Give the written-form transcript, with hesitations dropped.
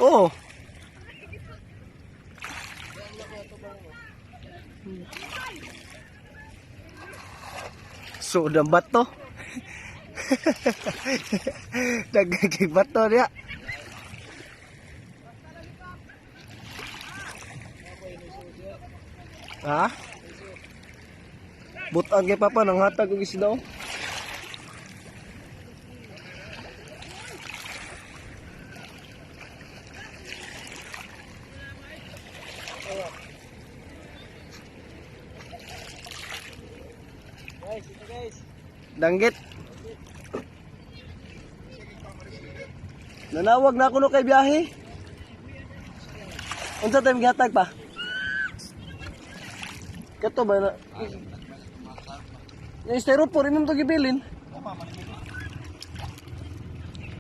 Oo. So, ang bato. Nagkakig bato niya. Ha? Butang kay Papa nang hatag og isda. Guys. Danggit. Nanawag na ako no kay biyahe. Unsa tayo gihatag pa? Kato ba na? Yung styrofoam rin mo ito gibilin.